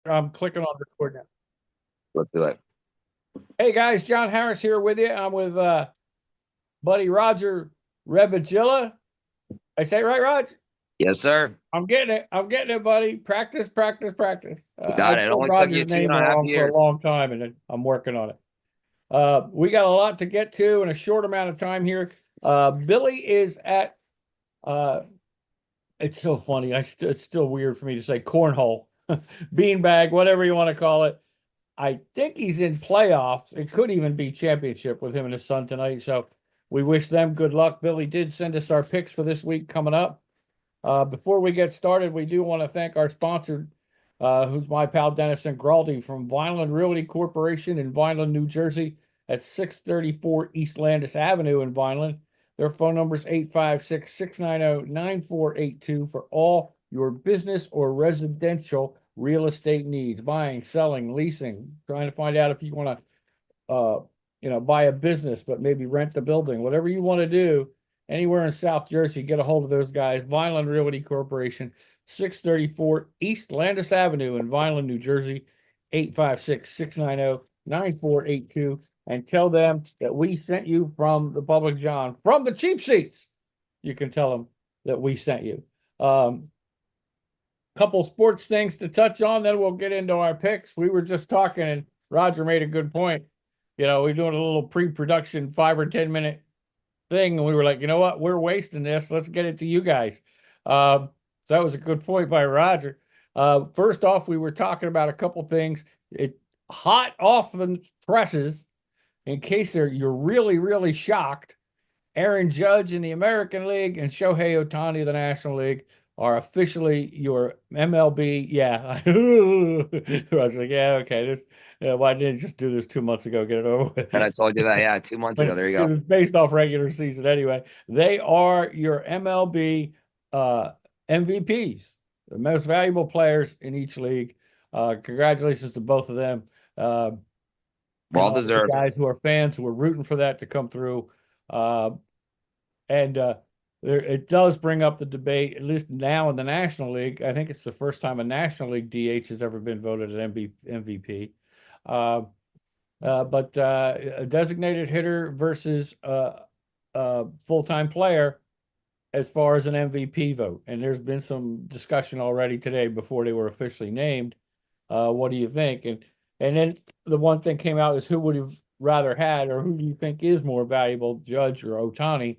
I'm clicking on record now. Let's do it. Hey guys, John Harris here with you. I'm with buddy Roger Rebagilla. I say it right, Rog? Yes, sir. I'm getting it. I'm getting it, buddy. Practice, practice, practice. You I got it. It said only took you Roger's two name and a half wrong for a years. long time, and I'm working on it. We got a lot to get to in a short amount of time here. Billy is at. Uh, it's so funny. It's still weird for me to say cornhole, beanbag, whatever you want to call it. I think he's in playoffs. It could even be championship with him and his son tonight. So we wish them good luck. Billy did send us our picks for this week coming up. Before we get started, we do want to thank our sponsor, who's my pal Dennison Graldi from Vineland Realty Corporation in Vineland, New Jersey, at 634 East Landis Avenue in Vineland. Their phone number is 856 690 9482 for all your business or residential real estate needs, buying, selling, leasing, trying to find out if you want to buy a business, but maybe rent the building, whatever you want to do, anywhere in South Jersey, get a hold of those guys. Vineland Realty Corporation, 634 East Landis Avenue in Vineland, New Jersey, 856 690 9482. And tell them that we sent you from the Public John, from the cheap seats. You can tell them that we sent you. Couple sports things to touch on, then we'll get into our picks. We were just talking, and Roger made a good point. We're doing a little pre-production 5 or 10 minute thing, and we were like, you know what, we're wasting this. Let's get it to you guys. So that was a good point by Roger. First off, we were talking about a couple things. It hot off the presses, in case you're really, really shocked. Aaron Judge in the American League and Shohei Ohtani of the National League are officially your MLB. Yeah. I was like, yeah, okay. Why didn't you just do this 2 months ago? Get it over And I with. told you that, yeah, 2 months ago. But There you go. because it's based off regular season anyway. They are your MLB MVPs, the most valuable players in each league. Congratulations to both of them. And Well all the deserved. guys who are fans who are rooting for that to come through. Uh, and it does bring up the debate, at least now in the National League. I think it's the first time a National League DH has ever been voted an MVP. Uh, but a designated hitter versus a full-time player as far as an MVP vote. And there's been some discussion already today before they were officially named. What do you think? And then the one thing came out is who would you rather had, or who do you think is more valuable, Judge or Ohtani?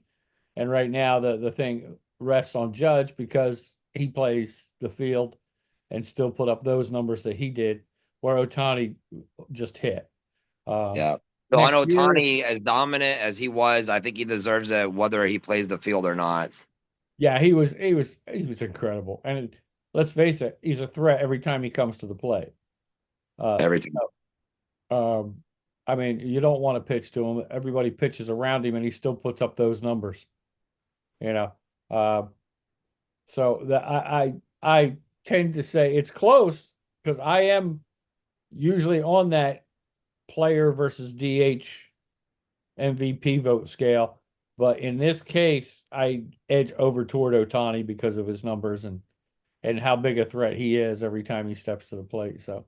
And right now the thing rests on Judge because he plays the field and still put up those numbers that he did, where Ohtani just hit. Um, Yeah. So on Next year, Ohtani, as dominant as he was, I think he deserves it whether he plays the field or not. yeah, he was incredible. And let's face it, he's a threat every time he comes to the plate. Uh, Every time. I mean, you don't want to pitch to him. Everybody pitches around him, and he still puts up those numbers. You know, uh, so that I tend to say it's close because I am usually on that player versus DH MVP vote scale, but in this case, I edge over toward Ohtani because of his numbers and how big a threat he is every time he steps to the plate. So,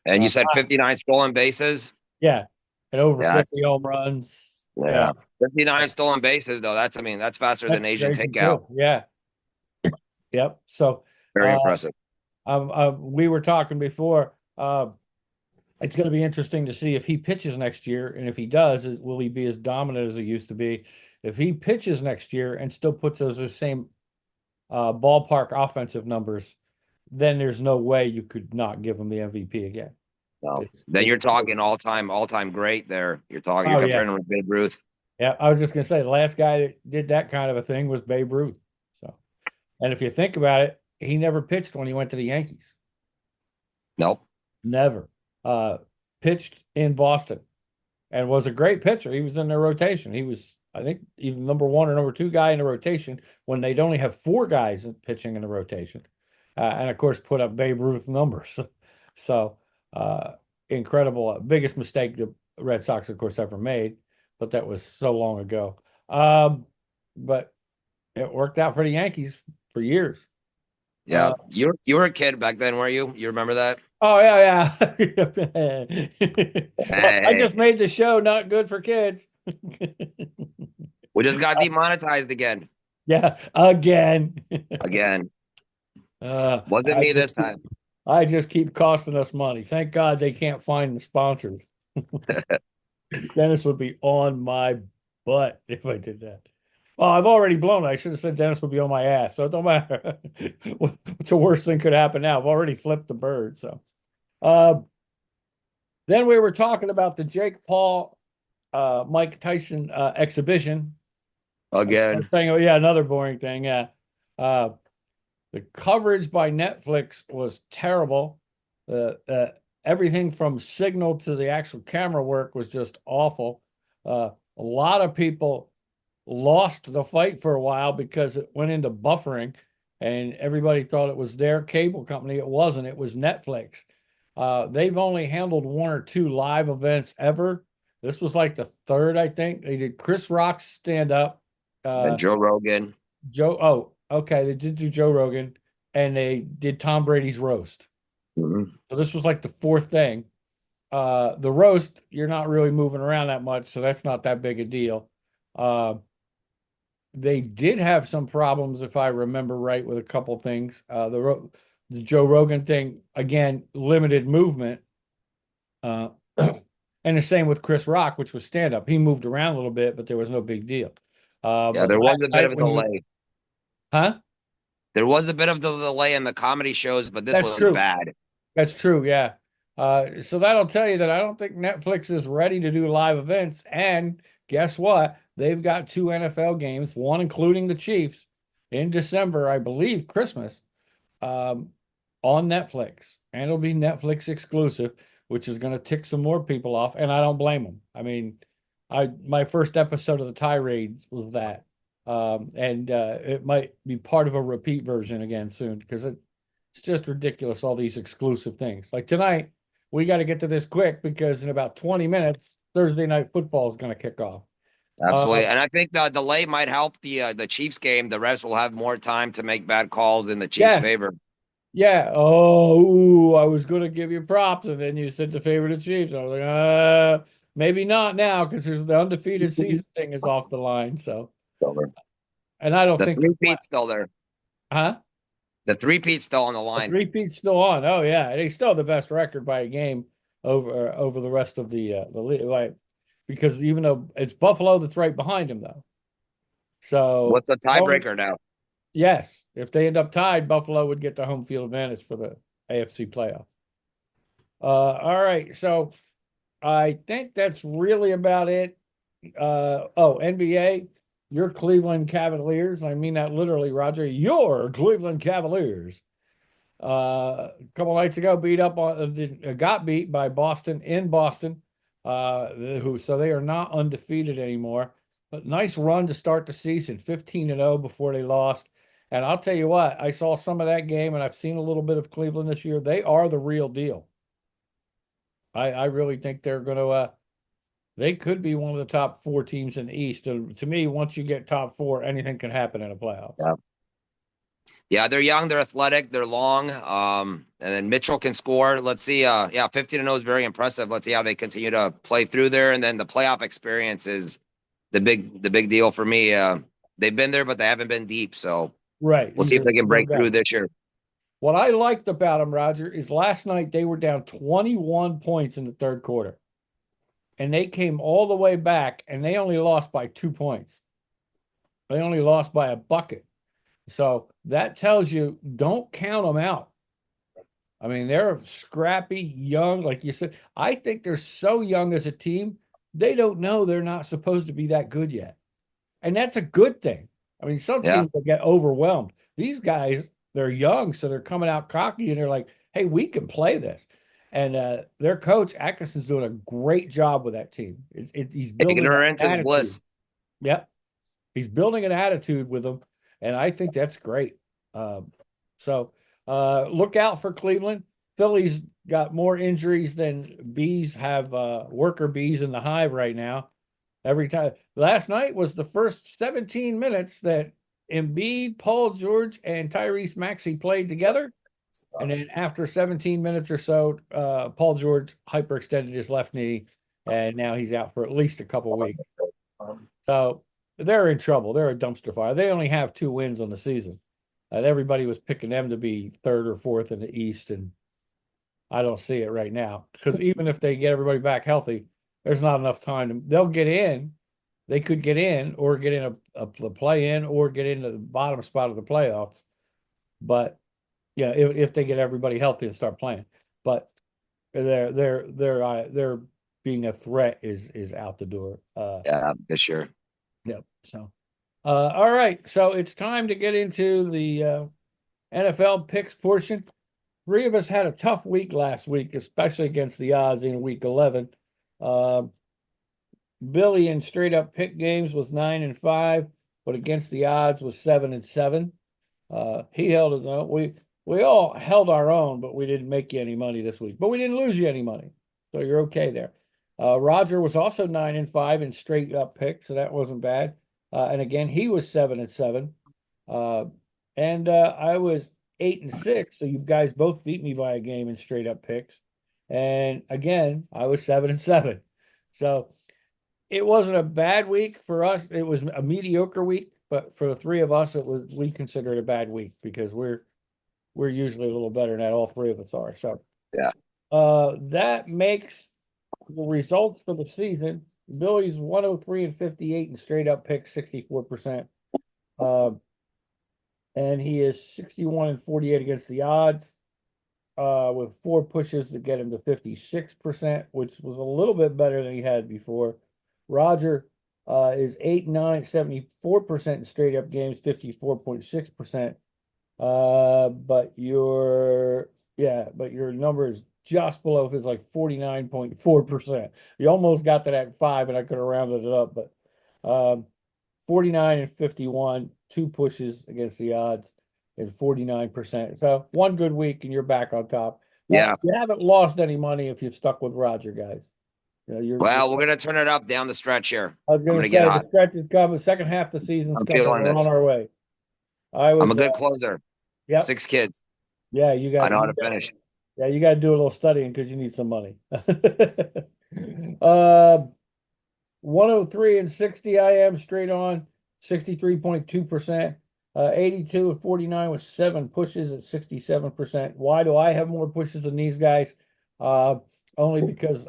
And uh, you said 59 stolen bases? yeah, and over Yeah, 50 home runs. Yeah, yeah. 59 stolen bases, though. That's, I mean, that's faster than that's Asian crazy takeout. too. Yeah, yep. So, Very uh, impressive. we were talking before. It's going to be interesting to see if he pitches next year, and if he does, will he be as dominant as he used to be? If he pitches next year and still puts those same ballpark offensive numbers, then there's no way you could not give him the MVP again. No. It's, Then it's you're talking all time great there. You're oh yeah, comparing him with Babe Ruth. yeah. I was just gonna say the last guy that did that kind of a thing was Babe Ruth. So, and if you think about it, he never pitched when he went to the Yankees. Nope. Never. Uh, Pitched in Boston and was a great pitcher. He was in their rotation. He was, I think, even number one or number two guy in the rotation when they'd only have four guys pitching in the rotation. And of course, put up Babe Ruth numbers. So, uh, incredible. Biggest mistake the Red Sox, of course, ever made, but that was so long ago. But it worked out for the Yankees for years. Yeah. You were a kid back then, weren't you? You remember that? Oh yeah, yeah. Well, I Hey, just made the show not good for kids. we just got demonetized again. Yeah, again. Again. Uh, Wasn't I me just this time. I just keep costing us money. Thank God they can't find the sponsors. Dennis would be on my butt if I did that. Well, I've already blown it. I should have said Dennis would be on my ass. So it don't matter. What's the worst thing could happen now? I've already flipped the bird. So uh, then we were talking about the Jake Paul Mike Tyson exhibition. I'm Again. saying, oh yeah, another boring thing. Yeah. Uh, the coverage by Netflix was terrible. Everything from signal to the actual camera work was just awful. A lot of people lost the fight for a while because it went into buffering and everybody thought it was their cable company. It wasn't, it was Netflix. They've only handled one or two live events ever. This was like the third, I think. They did Chris Rock's stand up. And Joe Rogan. Oh, okay. They did do Joe Rogan and they did Tom Brady's roast. Mhm. So this was like the fourth thing. The roast, you're not really moving around that much, so that's not that big a deal. Uh, they did have some problems, if I remember right, with a couple things. The Joe Rogan thing, again, limited movement. Uh, and the same with Chris Rock, which was stand up. He moved around a little bit, but there was no big deal. Yeah, But there was last a bit night of a when you, delay. huh? There was a bit of the delay in the comedy shows, but this That's was true. bad. That's true. Yeah. So that'll tell you that I don't think Netflix is ready to do live events. And guess what? They've got two NFL games, one including the Chiefs in December, I believe, Christmas, um, on Netflix. And it'll be Netflix exclusive, which is going to tick some more people off. And I don't blame them. I mean, my first episode of the tirade was that. And it might be part of a repeat version again soon because it's just ridiculous, all these exclusive things. Like tonight, we got to get to this quick because in about 20 minutes, Thursday night football is going to kick off. Absolutely. And I think the delay might help the Chiefs game. The refs will have more time to make bad calls in the Chiefs' Yeah, favor. yeah. Oh, ooh, I was going to give you props, and then you said the favorite of Chiefs. I was like, maybe not now because there's the undefeated season thing is off the line. So, Over. and I don't The think, three-peat's still there. huh? The three-peat's still on the The line. three-peat's still on. Oh yeah, they still have the best record by a game over the rest of the league. Like, because even though it's Buffalo that's right behind him though. So What's the only, tiebreaker now? yes, if they end up tied, Buffalo would get the home field advantage for the AFC playoffs. All right, so I think that's really about it. NBA, your Cleveland Cavaliers. I mean that literally, Roger. Your Cleveland Cavaliers. A couple nights ago, got beat by Boston in Boston. So they are not undefeated anymore. But nice run to start the season, 15-0 before they lost. And I'll tell you what, I saw some of that game, and I've seen a little bit of Cleveland this year. They are the real deal. I really think they're going to. They could be one of the top four teams in the East. And to me, once you get top four, anything can happen in a playoff. Yeah. Yeah, they're young, they're athletic, they're long. And then Mitchell can score. Let's see. 15-0 is very impressive. Let's see how they continue to play through there. And then the playoff experience is the big deal for me. They've been there, but they haven't been deep. So Right. we'll see if they can break No through doubt. this year. What I liked about them, Roger, is last night they were down 21 points in the third quarter. And they came all the way back and they only lost by 2 points. They only lost by a bucket. So that tells you don't count them out. I mean, they're scrappy, young, like you said. I think they're so young as a team, they don't know they're not supposed to be that good yet. And that's a good thing. I mean, some Yeah. teams will get overwhelmed. These guys, they're young, so they're coming out cocky and they're like, hey, we can play this. And their coach, Atkinson's doing a great job with that team. He's building an Ignorance is attitude. bliss. Yep. He's building an attitude with them. And I think that's great. So look out for Cleveland. Philly's got more injuries than bees have worker bees in the hive right now. Every time last night was the first 17 minutes that Embiid, Paul George, and Tyrese Maxey played together. And then after 17 minutes or so, Paul George hyperextended his left knee, and now he's out for at least a couple weeks. So they're in trouble. They're a dumpster fire. They only have 2 wins on the season. And everybody was picking them to be 3rd or 4th in the East, and I don't see it right now. Because even if they get everybody back healthy, there's not enough time. They'll get in. They could get in or get in a play-in or get into the bottom spot of the playoffs. But yeah, if they get everybody healthy and start playing, but they're being a threat is out the door. Yeah, for sure. Yep. So, all right. So it's time to get into the NFL picks portion. 3 of us had a tough week last week, especially against the odds in week 11. Billy in straight up pick games was 9-5, but against the odds was 7-7. He held his own. We all held our own, but we didn't make you any money this week. But we didn't lose you any money, so you're okay there. Roger was also 9-5 in straight up picks, so that wasn't bad. And again, he was 7-7. And I was 8-6, so you guys both beat me by a game in straight up picks. And again, I was 7-7. So it wasn't a bad week for us. It was a mediocre week, but for the 3 of us, we consider it a bad week because we're usually a little better than that. All 3 of us are. So yeah, that makes the results for the season. Billy's 103-58 and straight up pick 64%. And he is 61-48 against the odds, with 4 pushes to get him to 56%, which was a little bit better than he had before. Roger is 8-9, 74% in straight up games, 54.6%. But your number is just below his, like 49.4%. You almost got to that 5, and I could have rounded it up, but 49-51, 2 pushes against the odds, and 49%. So 1 good week, and you're back on top. Yeah. You haven't lost any money if you've stuck with Roger, guys. Well, we're gonna turn it up down the stretch here. I was going to say the stretch is coming. Second half of the season's coming. We're on our way. I'm a good closer. Yeah, 6 kids. Yeah, you got. I know how to finish. Yeah, you got to do a little studying because you need some money. 103-60, I am straight on 63.2%. 82-49 with 7 pushes at 67%. Why do I have more pushes than these guys? Only because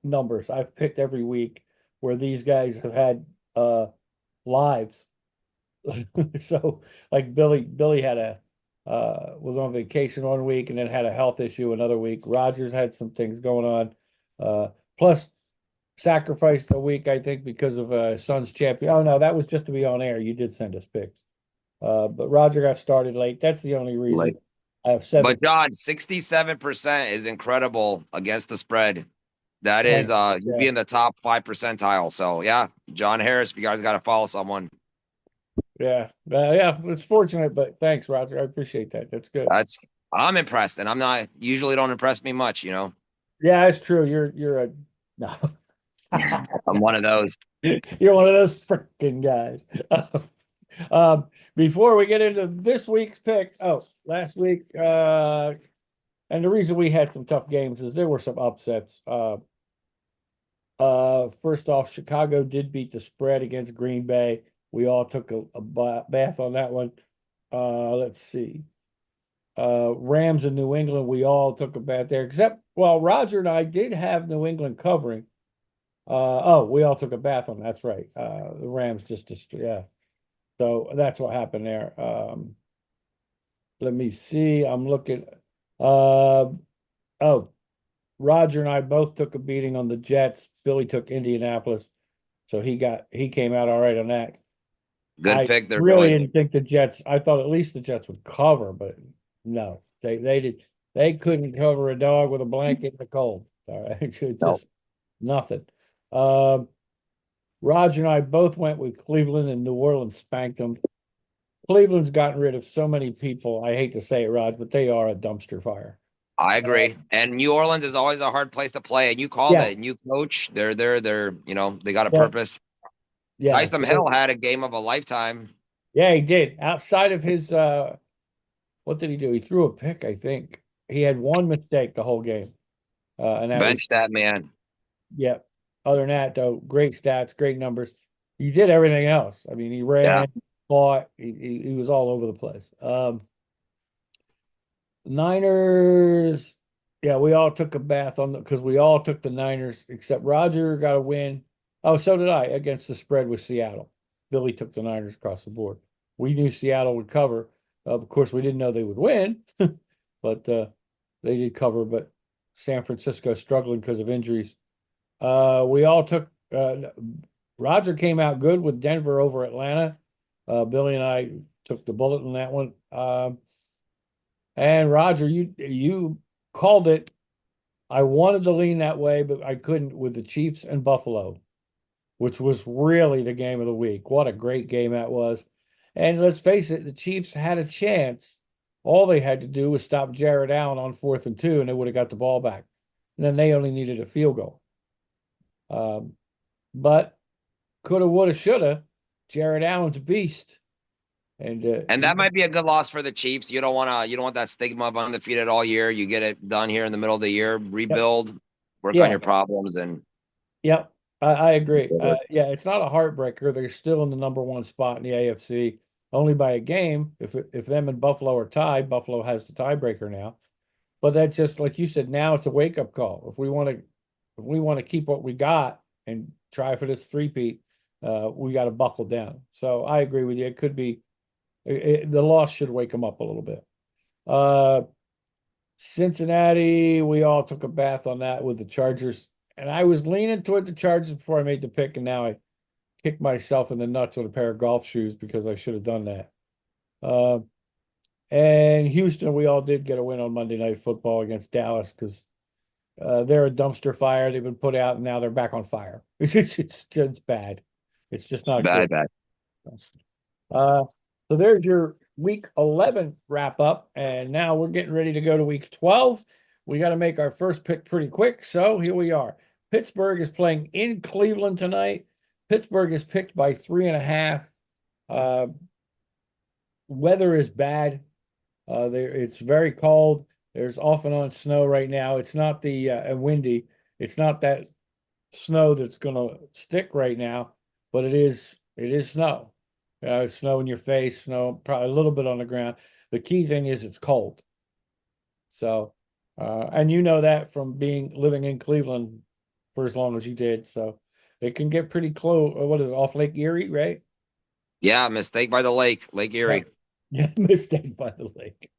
numbers. I've picked every week where these guys have had lives. So like Billy had was on vacation 1 week and then had a health issue another week. Rogers had some things going on. Plus sacrificed a week, I think, because of son's champion. Oh no, that was just to be on air. You did send us picks. But Roger got started late. That's the only reason. Late. I have 7. But John, 67% is incredible against the spread. That is you'd be in the top 5 percentile. So yeah, John Harris, you guys got to follow someone. Yeah, it's fortunate, but thanks, Roger. I appreciate that. That's good. I'm impressed, and I'm not usually don't impress me much, you know. Yeah, it's true. You're a no. I'm one of those. You're one of those freaking guys. Before we get into this week's pick, last week, and the reason we had some tough games is there were some upsets. First off, Chicago did beat the spread against Green Bay. We all took a bath on that one. Let's see. Rams in New England, we all took a bath there, except, Roger and I did have New England covering. We all took a bath on. That's right. The Rams yeah. So that's what happened there. Let me see. I'm looking. Roger and I both took a beating on the Jets. Billy took Indianapolis, so he came out all right on that. Good pick there. I really didn't think the Jets. I thought at least the Jets would cover, but no, they did. They couldn't cover a dog with a blanket in the cold. All right, just nothing. Roger and I both went with Cleveland, and New Orleans spanked them. Cleveland's gotten rid of so many people. I hate to say it, Rod, but they are a dumpster fire. I agree. And New Orleans is always a hard place to play. And you called it. And you coach. They're they got a purpose. Yeah. Taysom Hill had a game of a lifetime. Yeah, he did. Outside of his what did he do? He threw a pick, I think. He had one mistake the whole game. And that was Bench that man. yeah. Other than that, though, great stats, great numbers. He did everything else. I mean, he Yeah. ran, fought, he was all over the place. Niners, yeah, we all took a bath on the because we all took the Niners except Roger got a win. Oh, so did I against the spread with Seattle. Billy took the Niners across the board. We knew Seattle would cover. Of course, we didn't know they would win, but they did cover. But San Francisco struggling because of injuries. We all took. Roger came out good with Denver over Atlanta. Billy and I took the bullet on that one. And Roger, you called it. I wanted to lean that way, but I couldn't with the Chiefs and Buffalo, which was really the game of the week. What a great game that was. And let's face it, the Chiefs had a chance. All they had to do was stop Jared Allen on 4th and 2, and they would have got the ball back. And then they only needed a field goal. But coulda, woulda, shoulda. Jared Allen's a beast. And that might be a good loss for the Chiefs. You don't want that stigma of undefeated all year. You get it done here in the middle of the year, rebuild, work on yeah, your problems, and yep, I agree. Yeah, it's not a heartbreaker. They're still in the number one spot in the AFC, only by a game. If them and Buffalo are tied, Buffalo has the tiebreaker now. But that's just like you said. Now it's a wake up call. If we want to keep what we got and try for this three-peat, we got to buckle down. So I agree with you. It could be the loss should wake them up a little bit. Cincinnati, we all took a bath on that with the Chargers, and I was leaning toward the Chargers before I made the pick, and now I kicked myself in the nuts with a pair of golf shoes because I should have done that. Uh, and Houston, we all did get a win on Monday Night Football against Dallas because they're a dumpster fire. They've been put out, and now they're back on fire. It's bad. It's just not good. bad. Uh, so there's your week 11 wrap up. And now we're getting ready to go to week 12. We got to make our first pick pretty quick. So here we are. Pittsburgh is playing in Cleveland tonight. Pittsburgh is picked by 3.5. Weather is bad. It's very cold. There's off and on snow right now. It's not the and windy. It's not that snow that's going to stick right now, but it is snow. Snow in your face, snow probably a little bit on the ground. The key thing is it's cold. So, and you know that from living in Cleveland for as long as you did. So it can get pretty close. What is it, off Lake Erie, right? Yeah, mistake by the lake, Lake Erie. Yeah, mistake by the lake.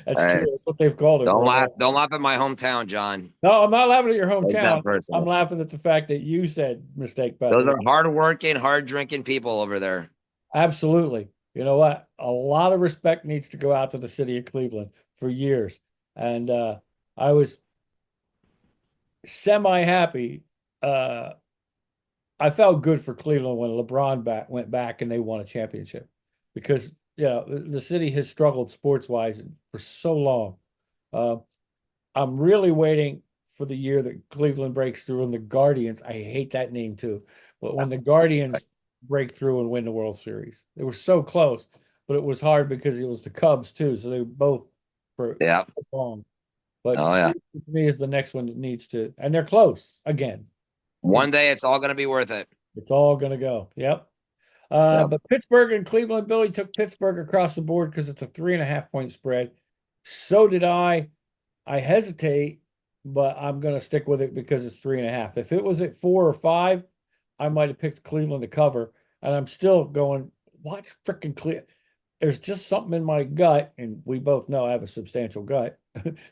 That's true. That's It's- what they've called it. don't laugh. Don't laugh at my hometown, John. No, I'm not laughing at your Take that hometown. I'm personal. laughing at the fact that you said mistake by the Those are lake. hardworking, hard drinking people over there. Absolutely. You know what? A lot of respect needs to go out to the city of Cleveland for years. And I was semi-happy. I felt good for Cleveland when LeBron went back and they won a championship because the city has struggled sports-wise for so long. I'm really waiting for the year that Cleveland breaks through and the Guardians. I hate that name too, but when the Guardians break through and win the World Series, they were so close, but it was hard because it was the Cubs too. So they were both for Yeah. so long. But Oh yeah. to me is the next one that needs to, and they're close again. One day it's all going to be worth it. It's all going to go. Yep. Yep. But Pittsburgh and Cleveland, Billy took Pittsburgh across the board because it's a 3.5-point spread. So did I. I hesitate, but I'm going to stick with it because it's 3.5. If it was at 4 or 5, I might have picked Cleveland to cover. And I'm still going, watch freaking Cleveland. There's just something in my gut, and we both know I have a substantial gut.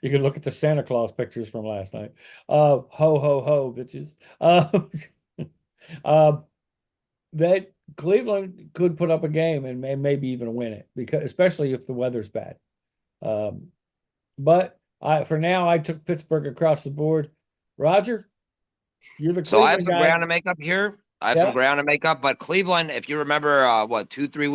You can look at the Santa Claus pictures from last night. Ho, ho, ho, bitches. That Cleveland could put up a game and maybe even win it, because especially if the weather's bad. But for now, I took Pittsburgh across the board. Roger, you're the So I have Cleveland some guy. ground to make up here. I have Yeah. some ground to make up, but Cleveland, if you remember, 3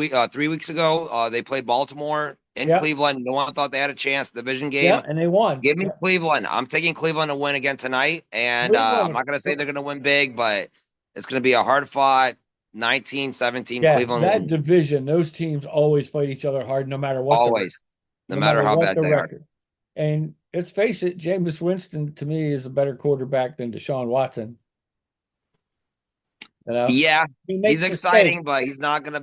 weeks ago, they played Baltimore in Yeah. Cleveland. No one thought they had a chance. Division game. Yeah, and they won. Give me Yeah. Cleveland. I'm taking Cleveland to win again tonight, and I'm Cleveland. not going to say they're going to win big, but it's going to be a hard fought, 19-17 Yeah, Cleveland that wins. division, those teams always fight each other hard, no matter what Always, no no matter matter how what bad the they are. record. And let's face it, Jameis Winston to me is a better quarterback than Deshaun Watson. You know, Yeah, he he's makes mistakes. exciting, but he's not gonna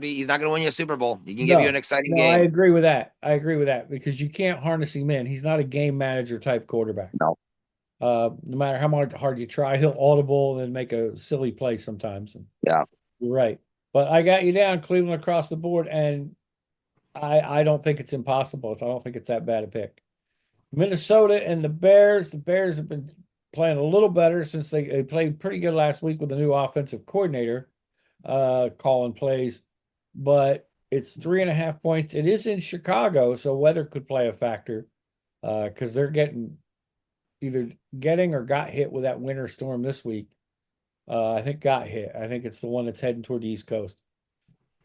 win you a Super Bowl. He can give you an No, exciting no, I game. agree with that. I agree with that because you can't harness him in. He's not a game manager type quarterback. No. No matter how much hard you try, he'll audible and make a silly play sometimes. And Yeah. you're right. But I got you down Cleveland across the board, and I don't think it's impossible. I don't think it's that bad a pick. Minnesota and the Bears. The Bears have been playing a little better since they played pretty good last week with the new offensive coordinator calling plays, but it's 3.5 points. It is in Chicago, so weather could play a factor because they're either getting or got hit with that winter storm this week. I think got hit. I think it's the one that's heading toward the East Coast,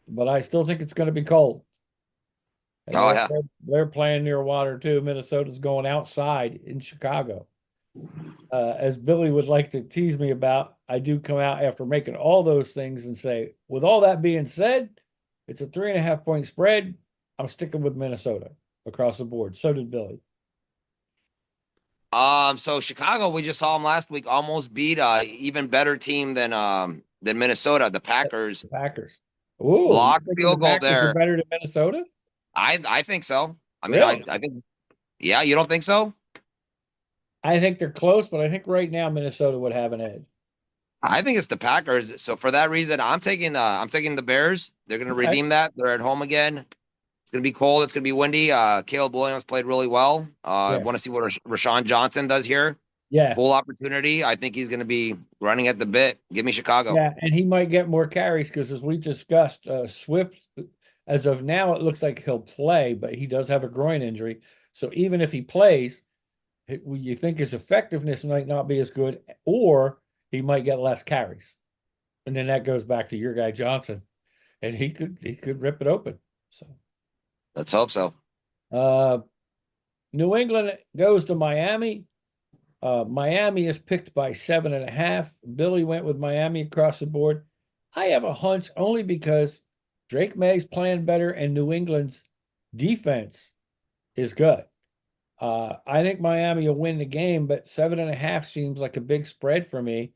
but I still think it's going to be cold. And Oh yeah. they're playing near water too. Minnesota's going outside in Chicago. As Billy would like to tease me about, I do come out after making all those things and say, with all that being said, it's a 3.5 point spread. I'm sticking with Minnesota across the board. So did Billy. So Chicago, we just saw them last week, almost beat a even better team than Minnesota, the Packers. The Packers. Ooh, you Blocked thinking the field goal Packers are there. better than Minnesota? I think so. I mean, Really? I think, yeah, you don't think so? I think they're close, but I think right now Minnesota would have an edge. I think it's the Packers. So for that reason, I'm taking the Bears. They're gonna Okay. redeem that. They're at home again. It's gonna be cold. It's gonna be windy. Caleb Williams played really well. I want to Yes. see what Rashawn Johnson does here. Yeah. Full opportunity. I think he's gonna be running at the bit. Give me Chicago. Yeah. And he might get more carries because, as we discussed, Swift, as of now, it looks like he'll play, but he does have a groin injury. So even if he plays, you think his effectiveness might not be as good, or he might get less carries. And then that goes back to your guy Johnson, and he could rip it open. So Let's hope so. uh New England goes to Miami. Miami is picked by 7.5. Billy went with Miami across the board. I have a hunch only because Drake May's playing better and New England's defense is good. I think Miami will win the game, but 7.5 seems like a big spread for me.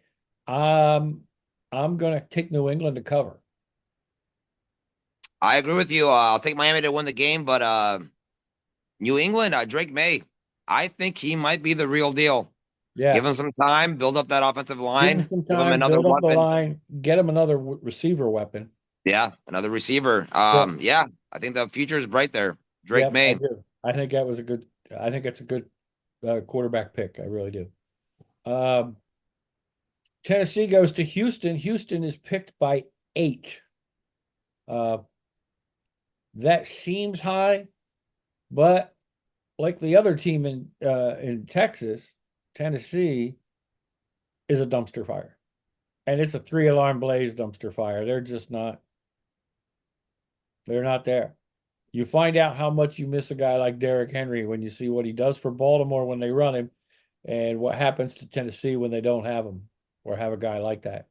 I'm going to take New England to cover. I agree with you. I'll take Miami to win the game, but New England, Drake May, I think he might be the real deal. Give Yeah. him some time, build up that offensive Give him line, some give him time, another build up the weapon. line, get him another receiver weapon. Yeah, another receiver. Yeah. Yeah, I think the future is bright there. Drake Yep, I May. do. I think that's a good quarterback pick. I really do. Um, Tennessee goes to Houston. Houston is picked by 8. Uh, that seems high, but like the other team in Texas, Tennessee is a dumpster fire, and it's a 3 alarm blaze dumpster fire. They're just not. They're not there. You find out how much you miss a guy like Derrick Henry when you see what he does for Baltimore when they run him, and what happens to Tennessee when they don't have him or have a guy like that.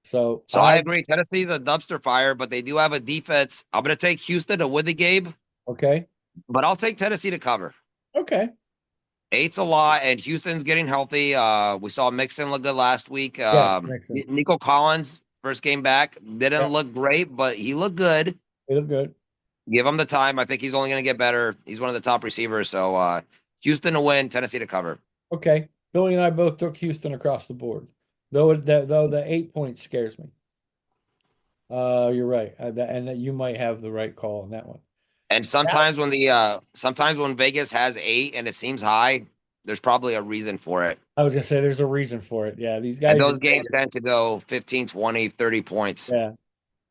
So So I agree. Tennessee's a dumpster fire, but they do have a defense. I'm going to take Houston to win the game, okay, but I'll take Tennessee to cover. okay, 8's a lot, and Houston's getting healthy. We saw Mixon look good last week. yes, makes sense. Nico Collins, first game back, didn't Yeah, look great, but he looked good. they look good. Give him the time. I think he's only going to get better. He's one of the top receivers. So Houston to win, Tennessee to cover. Okay, Billy and I both took Houston across the board, though the 8 points scares me. You're right, and that you might have the right call on that one. And sometimes when Vegas has 8 and it seems high, there's probably a reason for it. I was gonna say there's a reason for it. Yeah, these And guys those games tend to go 15, 20, 30 points. yeah,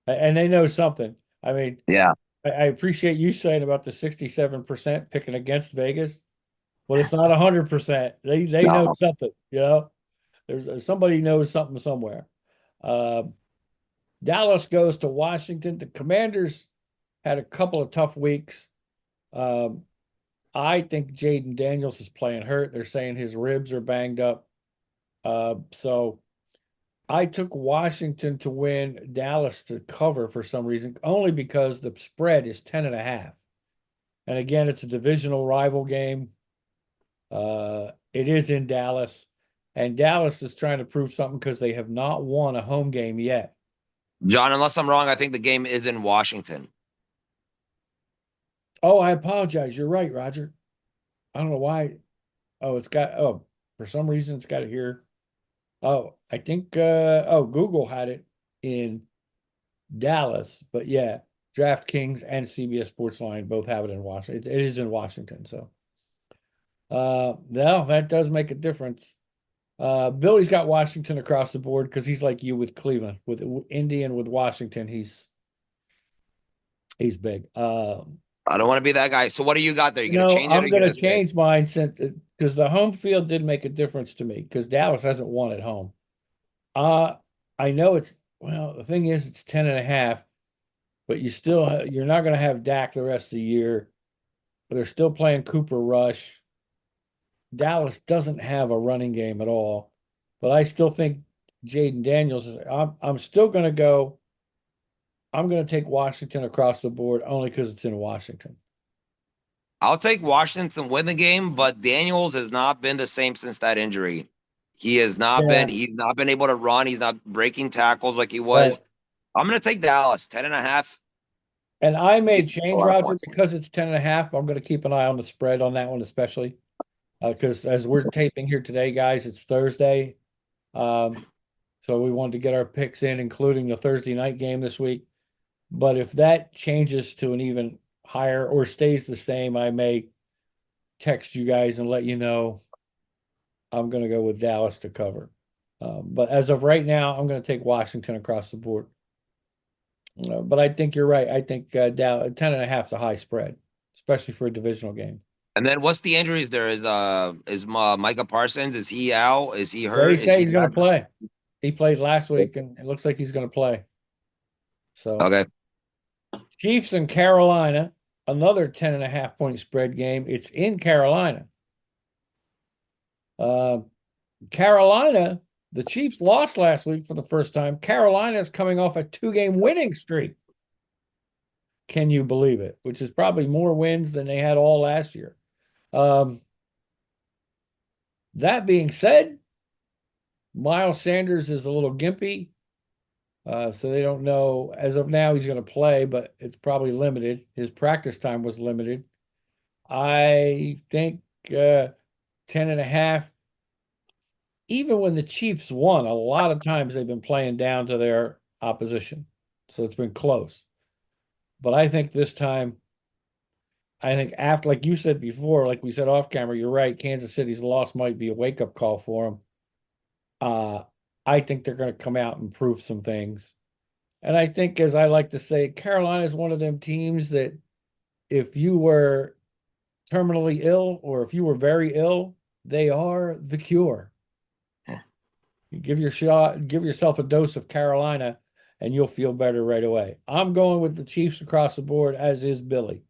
and they know something. I mean, Yeah. I appreciate you saying about the 67% picking against Vegas. Well, it's not 100%. They know No. something, you know. There's somebody knows something somewhere. Uh, Dallas goes to Washington. The Commanders had a couple of tough weeks. Um, I think Jaden Daniels is playing hurt. They're saying his ribs are banged up. So I took Washington to win, Dallas to cover for some reason, only because the spread is 10.5. And again, it's a divisional rival game. It is in Dallas, and Dallas is trying to prove something because they have not won a home game yet. John, unless I'm wrong, I think the game is in Washington. Oh, I apologize. You're right, Roger. I don't know why. Oh, for some reason it's got it here. Oh, I think Google had it in Dallas, but yeah, DraftKings and CBS Sportsline both have it in Washington. It is in Washington, so no, that does make a difference. Billy's got Washington across the board because he's like you with Cleveland, with Indy and with Washington. He's big. I don't want to be that guy. So what do you got there? You gonna No, change it or I'm you going gonna to stay? change mine since because the home field did make a difference to me because Dallas hasn't won at home. Uh, I know the thing is it's 10.5, but you're not going to have Dak the rest of the year. They're still playing Cooper Rush. Dallas doesn't have a running game at all, but I still think Jaden Daniels is. I'm still going to go. I'm going to take Washington across the board only because it's in Washington. I'll take Washington win the game, but Daniels has not been the same since that injury. Yeah, He's not been able to run. He's not breaking tackles like he right. was. I'm gonna take Dallas, 10.5. And I may It's a change lot of Roger points. because it's 10.5. But I'm going to keep an eye on the spread on that one, especially because as we're taping here today, guys, it's Thursday. Um, so we wanted to get our picks in, including the Thursday night game this week. But if that changes to an even higher or stays the same, I may text you guys and let you know I'm going to go with Dallas to cover. But as of right now, I'm going to take Washington across the board. But I think you're right. I think Dallas 10.5 is a high spread, especially for a divisional game. And then what's the injuries there? Is Micah Parsons? Is he out? Is he They hurt? Is say he he's going back? to play. He played last week, and it looks like he's going to play. So Okay. Chiefs and Carolina, another 10.5 point spread game. It's in Carolina. Uh, Carolina, the Chiefs lost last week for the first time. Carolina is coming off a 2 game winning streak. Can you believe it? Which is probably more wins than they had all last year. Um, that being said, Miles Sanders is a little gimpy. So they don't know. As of now, he's going to play, but it's probably limited. His practice time was limited. I think 10.5. Even when the Chiefs won, a lot of times they've been playing down to their opposition. So it's been close. But I think this time, I think after, like you said before, like we said off camera, you're right. Kansas City's loss might be a wake up call for them. Uh, I think they're going to come out and prove some things. And I think, as I like to say, Carolina is one of them teams that if you were terminally ill or if you were very ill, they are the cure. You give yourself a dose of Carolina, and you'll feel better right away. I'm going with the Chiefs across the board, as is Billy.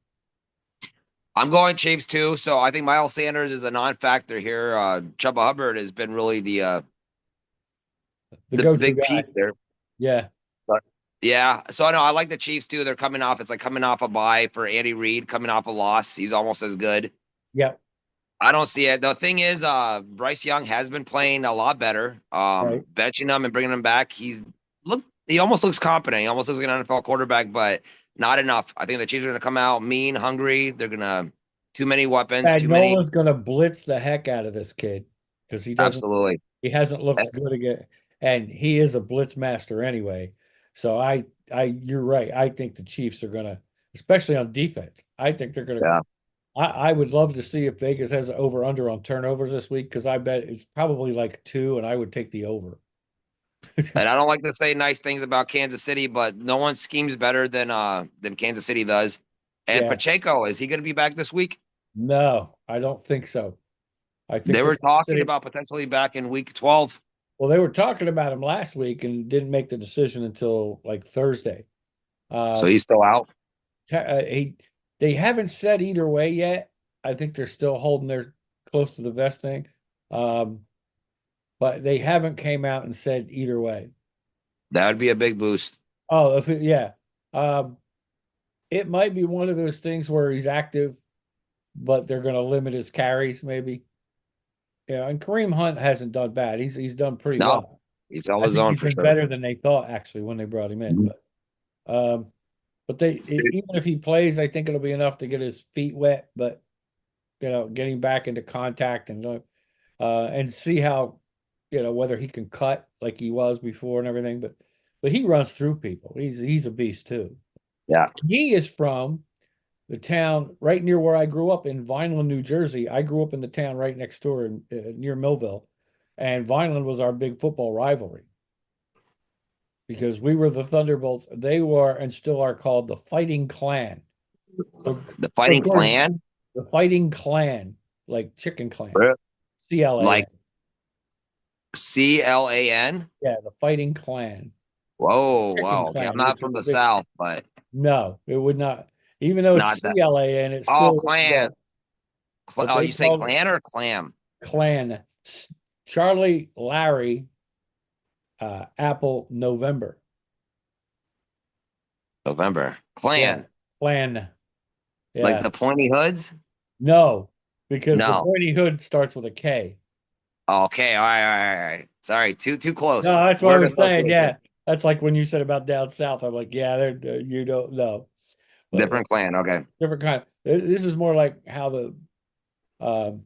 I'm going Chiefs too. So I think Miles Sanders is a non-factor here. Chuba Hubbard has been really The the go-to big guy. piece there. Yeah. But yeah, so I know I like the Chiefs too. They're coming off. It's like coming off a bye for Andy Reid, coming off a loss. He's almost as good. Yep. I don't see it. The thing is, Bryce Young has been playing a lot better. Right. Benching him and bringing him back, he almost looks competent. He almost looks like an NFL quarterback, but not enough. I think the Chiefs are going to come out mean, hungry. They're going to too many weapons, too many. Spagnola's going to blitz the heck out of this kid because Absolutely. he hasn't looked good again, and he is a blitz master anyway. So you're right. I think the Chiefs are going to, especially on defense. I think they're going to. Yeah. I would love to see if Vegas has an over under on turnovers this week because I bet it's probably like 2, and I would take the over. And I don't like to say nice things about Kansas City, but no one schemes better than Kansas City does. And Yeah. Pacheco, is he going to be back this week? No, I don't think so. I think They they're were talking sitting. about potentially back in week 12. Well, they were talking about him last week and didn't make the decision until like Thursday. So Um, he's still out. he they haven't said either way yet. I think they're still holding their close to the vest thing. Um, but they haven't came out and said either way. That would be a big boost. Oh, yeah. Um, it might be one of those things where he's active, but they're going to limit his carries, maybe. Yeah, and Kareem Hunt hasn't done bad. He's done pretty No, well. he's held I his think own he's for been sure. better than they thought actually when they brought him in. Mhm. But even if he plays, I think it'll be enough to get his feet wet. But getting back into contact and see how whether he can cut like he was before and everything. But he runs through people. He's a beast too. Yeah. He is from the town right near where I grew up in Vineland, New Jersey. I grew up in the town right next door near Millville, and Vineland was our big football rivalry because we were the Thunderbolts. They were and still are called the Fighting Clan. The So of Fighting course, Clan, the Fighting Clan, like Chicken Clan, Re- CLAN. like CLAN. Yeah, the Fighting Clan. Whoa, Chicken wow. Okay, I'm Clan, not which is from the the big. South, but No, it would not. Even though not it's that. CLAN, it Oh, still wouldn't clan. go. But Oh, they you say called it clan or clam? Clan. Charlie, Larry, Apple, November. November. Yeah, Clan. Clan. Like Yeah, the pointy hoods? no, because the No. pointy hood starts with a K. Okay, all right, all right, all right. Sorry, too No, close. that's what I Word was saying. association. Yeah, that's like when you said about down south. I'm like, yeah, you don't know, but Different clan. Okay. different kind. This is more like how the um,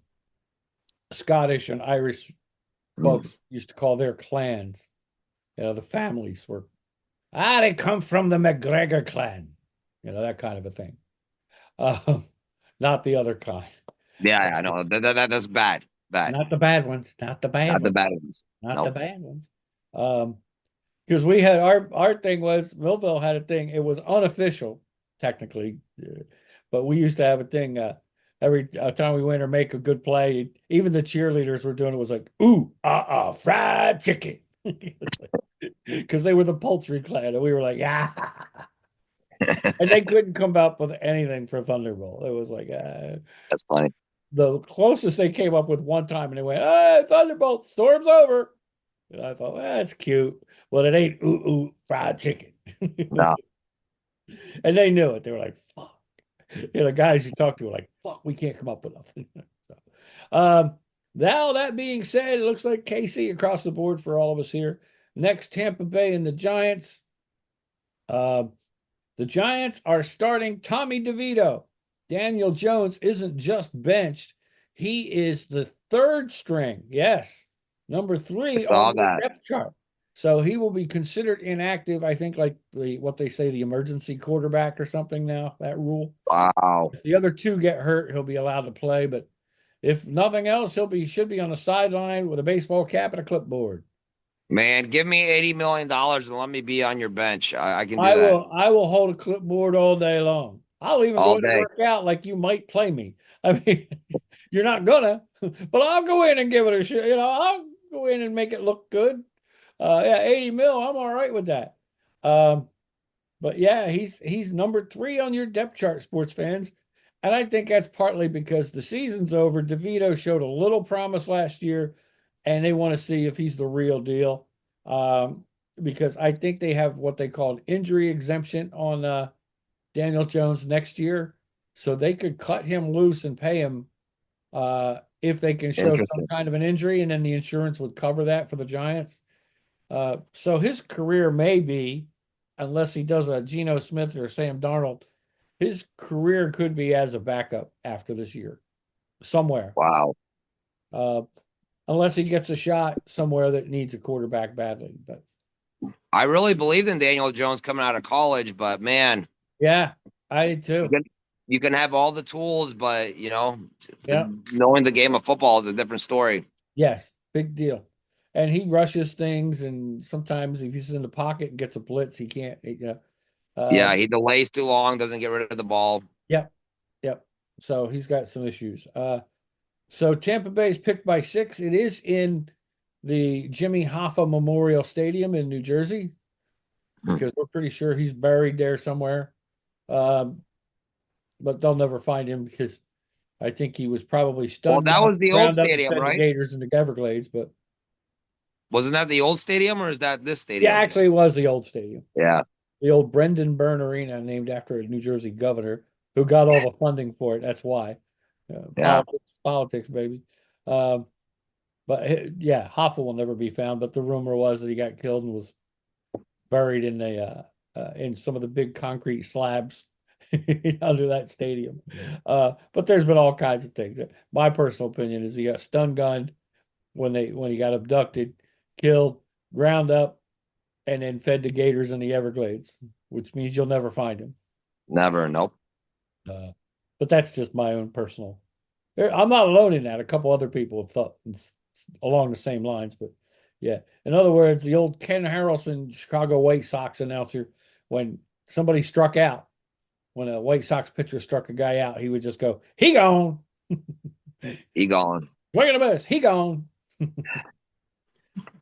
Scottish and Irish Mm. folks used to call their clans. The families were they come from the McGregor clan. That kind of a thing. Um, Not the other kind. Yeah, I know. That's bad. Bad. Not the bad ones. Not the bad Not the ones. bad ones. Not the Nope. bad ones. Um, because we had our thing was Millville had a thing. It was unofficial, technically, but we used to have a thing. Every time we went or make a good play, even the cheerleaders were doing it. Was like, ooh, fried chicken, because they were the poultry clan, and we were like, yeah, and they couldn't come up with anything for Thunderbolt. It was like That's funny. the closest they came up with one time, and they went, "Hey, Thunderbolt, storm's over." And I thought, that's cute. Well, it ain't fried chicken. No, And they knew it. They were like, fuck. The guys you talk to were like, fuck, we can't come up with nothing. Now, that being said, it looks like KC across the board for all of us here. Next, Tampa Bay and the Giants. Uh, the Giants are starting Tommy DeVito. Daniel Jones isn't just benched, he is the third string. Yes, number I 3 on saw the that. depth chart. So he will be considered inactive. I think like what they say, the emergency quarterback or something now, that rule. Wow. If the other two get hurt, he'll be allowed to play. But if nothing else, should be on the sideline with a baseball cap and a clipboard. Man, give me $80 million and let me be on your bench. I can do that I will hold a clipboard all day long. I'll even all go in and day. work out like you might play me. I mean, you're not gonna, but I'll go in and give it a shot. I'll go in and make it look good. Yeah, 80 mil, I'm all right with that. Um, but yeah, he's number 3 on your depth chart, sports fans. And I think that's partly because the season's over. DeVito showed a little promise last year, and they want to see if he's the real deal. Because I think they have what they call an injury exemption on Daniel Jones next year. So they could cut him loose and pay him if they can show some Interesting. kind of an injury, and then the insurance would cover that for the Giants. So his career may be, unless he does a Geno Smith or Sam Darnold, his career could be as a backup after this year, somewhere. Wow. Uh, unless he gets a shot somewhere that needs a quarterback badly. But I really believed in Daniel Jones coming out of college, but man, yeah, I did you too. can, you can have all the tools, but Yeah. knowing the game of football is a different story. Yes, big deal. And he rushes things, and sometimes if he's in the pocket and gets a blitz, he can't. Yeah, he delays too long, doesn't get rid of the ball. Yep, yep. So he's got some issues. So Tampa Bay is picked by 6. It is in the Jimmy Hoffa Memorial Stadium in New Jersey Hmm. because we're pretty sure he's buried there somewhere. Um, but they'll never find him because I think he was probably Well, stunned that down was the old ground up and stadium, fed the right? Gators in the Everglades. But Wasn't that the old stadium or is that this Yeah, stadium? actually, it was the old stadium, Yeah. the old Brendan Byrne Arena, named after a New Jersey governor who got all the funding for it. That's why. Yeah. Politics, baby. Um, but yeah, Hoffa will never be found. But the rumor was that he got killed and was buried in some of the big concrete slabs under that stadium. But there's been all kinds of things. My personal opinion is he got stun gunned when he got abducted, killed, ground up, and then fed to gators in the Everglades, which means you'll never find him. Never. Nope. Uh, but that's just my own personal. I'm not alone in that. A couple other people have thought along the same lines, but yeah. In other words, the old Ken Harrelson, Chicago White Sox announcer, when somebody struck out, when a White Sox pitcher struck a guy out, he would just go, "He gone." He gone. Look at the bus. He gone.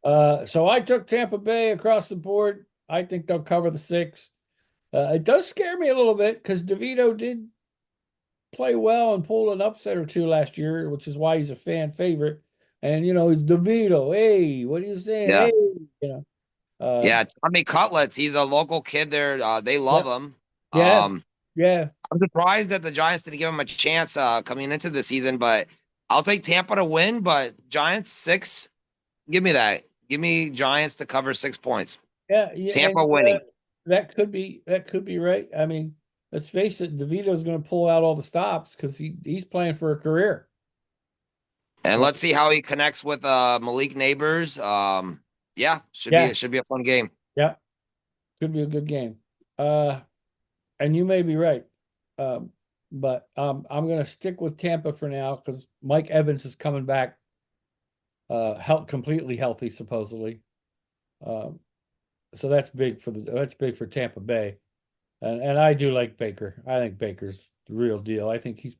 So I took Tampa Bay across the board. I think they'll cover the 6. It does scare me a little bit because DeVito did play well and pulled an upset or two last year, which is why he's a fan favorite. And he's DeVito. Hey, what are you saying? Yeah. Hey, you know. Yeah. Tommy Cutlets. He's a local kid there. They Yeah, love him. yeah, yeah, I'm surprised that the Giants didn't give him a chance coming into the season, but I'll take Tampa to win. But Giants 6, give me that. Give me Giants to cover 6 points. yeah, yeah. Tampa And winning. that could be right. I mean, let's face it, DeVito's going to pull out all the stops because he's playing for a career. And So let's see how he connects with Malik Neighbors. Yeah, yeah, should be a fun game. yeah, could be a good game. Uh, and you may be right. But I'm going to stick with Tampa for now because Mike Evans is coming back, completely healthy supposedly. Um, so that's big for Tampa Bay, and I do like Baker. I think Baker's the real deal. I think he's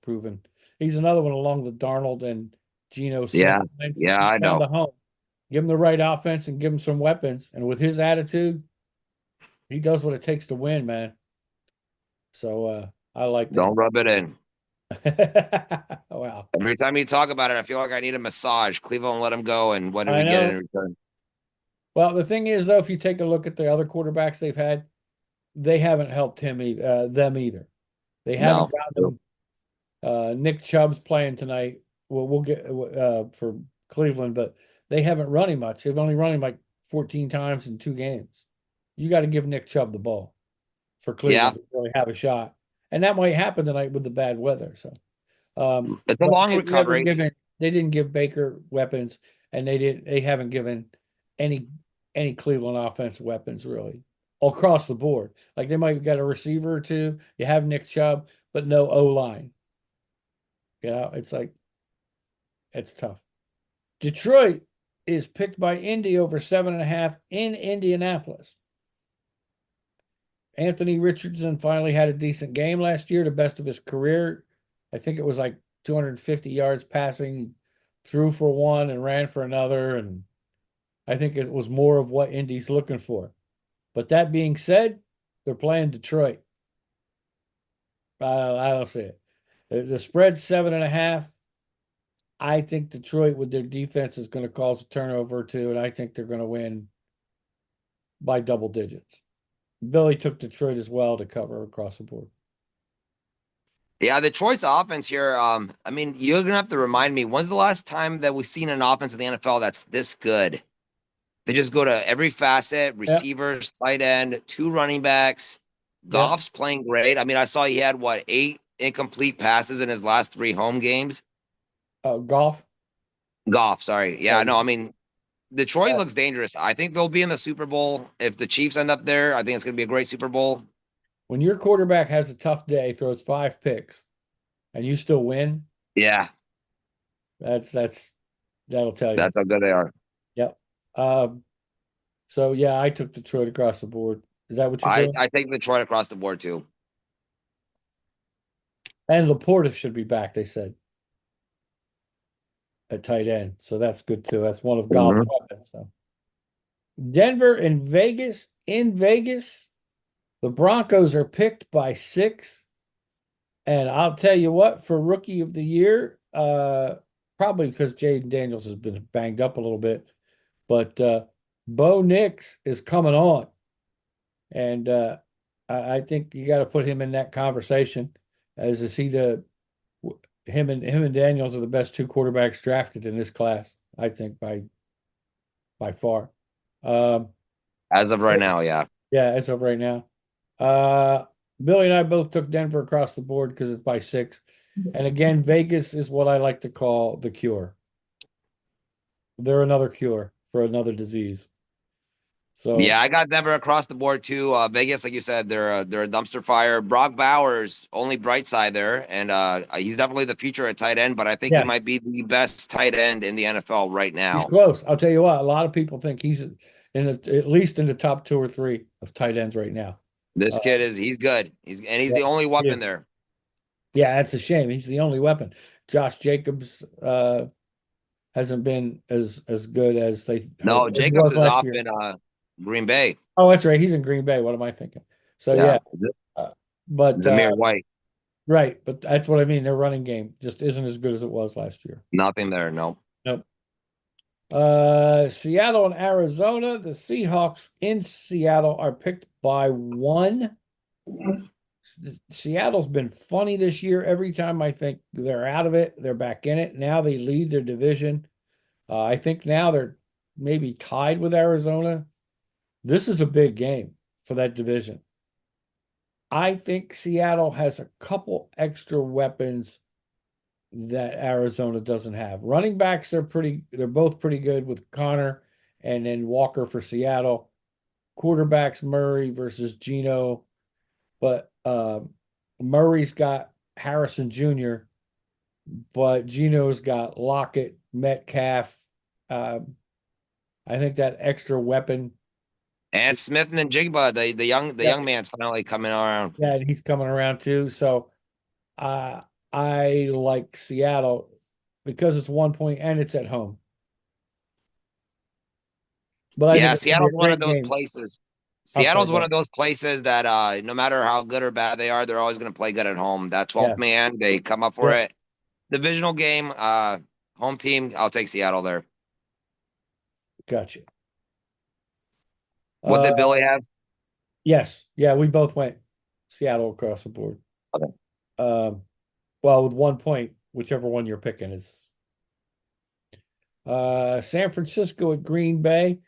another one along the Darnold and Geno Smith Yeah, lines. yeah, He's I found know. a home. Give him the right offense and give him some weapons, and with his attitude, he does what it takes to win, man. So I like Don't that. rub it in. Wow. Every time you talk about it, I feel like I need a massage. Cleveland let him go, and what did I we get in know. return? Well, the thing is, though, if you take a look at the other quarterbacks they've had, they haven't helped them either. They haven't No. gotten them. Nick Chubb's playing tonight. Well, we'll get for Cleveland, but they haven't run him much. They've only run him like 14 times in 2 games. You got to give Nick Chubb the ball for Yeah, Cleveland to really have a shot, and that might happen tonight with the bad weather. So, it's a but long recovery. they didn't give Baker weapons, and they haven't given any any Cleveland offense weapons really across the board. Like they might have got a receiver or two. You have Nick Chubb, but no O line. It's like it's tough. Detroit is picked by Indy over 7.5 in Indianapolis. Anthony Richardson finally had a decent game last year, the best of his career. I think it was like 250 yards passing, threw for one and ran for another. And I think it was more of what Indy's looking for. But that being said, they're playing Detroit. I don't see it. The spread's 7.5. I think Detroit, with their defense, is going to cause a turnover or two, and I think they're going to win by double digits. Billy took Detroit as well to cover across the board. Yeah, Detroit's offense here. I mean, you're gonna have to remind me, when's the last time that we've seen an offense in the NFL that's this good? They just go to every facet, Yeah, receivers, tight end, 2 running backs. yeah. Goff's playing great. I mean, I saw he had 8 incomplete passes in his last 3 home games. Golf. Goff, sorry. Yeah, Yeah, no, I mean, Detroit yeah. looks dangerous. I think they'll be in the Super Bowl. If the Chiefs end up there, I think it's gonna be a great Super Bowl. When your quarterback has a tough day, throws 5 picks, and you still win, Yeah, that'll tell you. that's how good they are. Yep. So yeah, I took Detroit across the board. Is that what you're I doing? I take Detroit across the board too. And Laporta should be back, they said, at tight end. So that's good too. That's one of Goff's Mhm. weapons. So Denver and Vegas. In Vegas, the Broncos are picked by 6. And I'll tell you what, for rookie of the year, probably because Jaden Daniels has been banged up a little bit. But Bo Nix is coming on, and I think you got to put him in that conversation. As is he the him and Daniels are the best two quarterbacks drafted in this class, I think by far. Um, As of right now, yeah. yeah, as of right now. Uh, Billy and I both took Denver across the board because it's by 6. And again, Vegas is what I like to call the cure. They're another cure for another disease. So Yeah, I got Denver across the board too. Vegas, like you said, they're a dumpster fire. Brock Bowers, only bright side there, and he's definitely the future at tight end. But I think he yeah, might be the best tight end in the NFL right he's now. close. I'll tell you what, a lot of people think he's at least in the top 2 or 3 of tight ends right now. This Uh, kid he's good. He's yeah, the only yeah, weapon there. yeah, that's a shame. He's the only weapon. Josh Jacobs hasn't been as good as they No, as he Jacobs was is last off year. in Green Bay. Oh, that's right. He's in Green Bay. What am I thinking? So Yeah, yeah, but Zamir White, right. But that's what I mean. Their running game just isn't as good as it was last year. nothing there. No. Nope. Seattle and Arizona. The Seahawks in Seattle are picked by 1. Seattle's been funny this year. Every time I think they're out of it, they're back in it. Now they lead their division. I think now they're maybe tied with Arizona. This is a big game for that division. I think Seattle has a couple extra weapons that Arizona doesn't have. Running backs, they're both pretty good with Connor and then Walker for Seattle. Quarterbacks, Murray versus Geno, but Murray's got Harrison Jr., but Geno's got Lockett, Metcalf. I think that extra weapon, And Smith and Jigba, the yeah, young man's finally coming around. yeah, he's coming around too. So uh, I like Seattle because it's 1 point and it's at home. But I think Yeah, it's going to be Seattle's a one of great those game. places. I'm sorry, Seattle's one go. of those places that no matter how good or bad they are, they're always going to play good at home. That Yeah, 12th man, they come up for yeah, it. Divisional game, home team, I'll take Seattle there. gotcha. What Uh, did Billy have? yes, yeah, we both went Seattle across the board. Okay. Um, well, with 1 point, whichever one you're picking is San Francisco at Green Bay.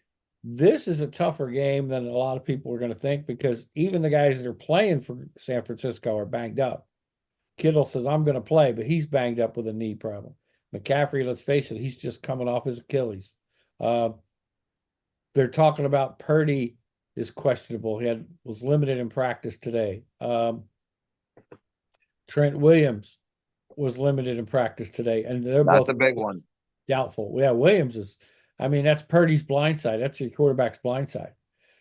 This is a tougher game than a lot of people are going to think because even the guys that are playing for San Francisco are banged up. Kittle says, I'm going to play, but he's banged up with a knee problem. McCaffrey, let's face it, he's just coming off his Achilles. Uh, they're talking about Purdy is questionable. Was limited in practice today. Trent Williams was limited in practice today, and they're That's both a big one. doubtful. Yeah, Williams is. I mean, that's Purdy's blind side. That's your quarterback's blind side.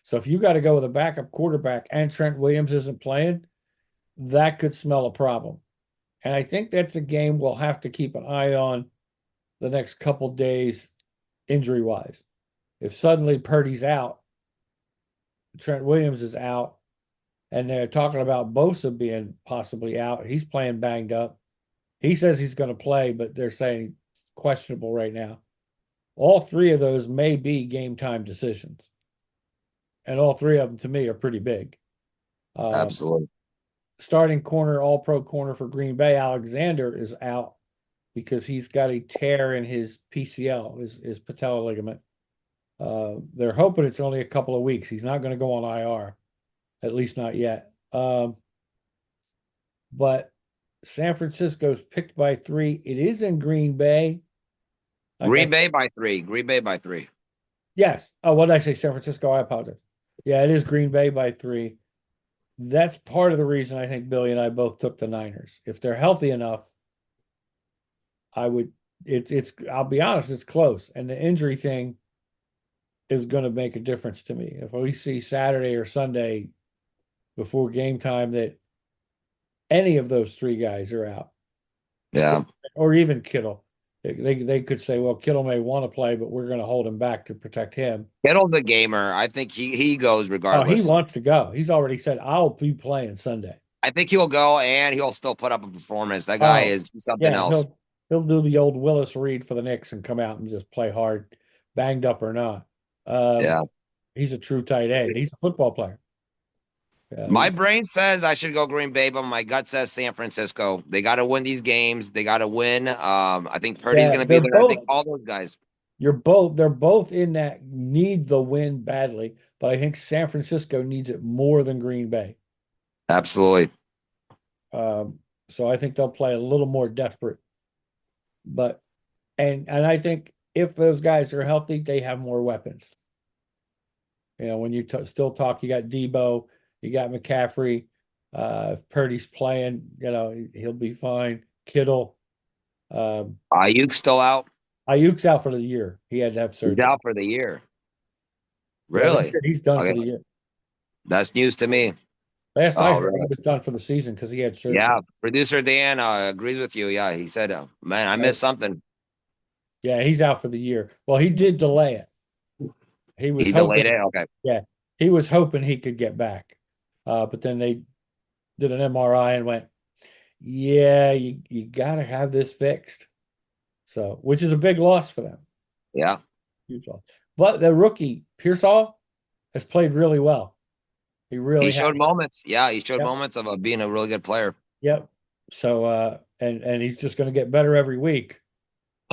So if you got to go with a backup quarterback and Trent Williams isn't playing, that could smell a problem. And I think that's a game we'll have to keep an eye on the next couple days, injury wise. If suddenly Purdy's out, Trent Williams is out, and they're talking about Bosa being possibly out, he's playing banged up. He says he's going to play, but they're saying it's questionable right now. All 3 of those may be game time decisions. And all 3 of them to me are pretty big. Absolutely. Starting corner, all pro corner for Green Bay, Alexander is out because he's got a tear in his PCL, his patella ligament. They're hoping it's only a couple of weeks. He's not going to go on IR, at least not yet. But San Francisco's picked by 3. It is in Green Bay. Like Green Bay by 3. Green Bay by 3. yes. Oh, what did I say? San Francisco. I apologize. Yeah, it is Green Bay by 3. That's part of the reason I think Billy and I both took the Niners. If they're healthy enough, I would. It's. I'll be honest. It's close, and the injury thing is going to make a difference to me. If we see Saturday or Sunday before game time that any of those 3 guys are out, Yeah. or even Kittle, they could say, well, Kittle may want to play, but we're going to hold him back to protect him. Kittle's a gamer. I think he goes Oh, he regardless. wants to go. He's already said, I'll be playing Sunday. I think he'll go and he'll still put up a performance. That guy Oh, is something yeah, else. he'll do the old Willis Reed for the Knicks and come out and just play hard. banged up or not. Um, Yeah. he's a true tight end. He's a football player. My brain says I should go Green Bay, but my gut says San Francisco. They got to win these games. They got to win. I think Purdy's Yeah, going to be they're there. I both think all those guys. they're both in that need the win badly, but I think San Francisco needs it more than Green Bay. Absolutely. So I think they'll play a little more desperate. But and I think if those guys are healthy, they have more weapons. You know, when you still talk, you got Debo, you got McCaffrey. If Purdy's playing, you know, he'll be fine. Kittle, um, Ayuk still out. Ayuk's out for the year. He had to have He's surgery. out for the year. Yeah, they Really? said he's done Okay. for the year. That's news to me. Last I Oh, heard, he really? was done for the season because he had surgery. Yeah. Producer Dan agrees with you. Yeah. He said, man, I Right. missed something. Yeah, he's out for the year. Well, he did delay it. He was He delayed hoping, it. Okay. yeah, he was hoping he could get back. But then they did an MRI and went, yeah, you got to have this fixed. So, which is a big loss for them. Yeah. Huge loss. But the rookie, Pearsall, has played really well. He He really has. showed moments. Yeah. He showed Yep. moments of being a really good player. Yep. So, and he's just going to get better every week.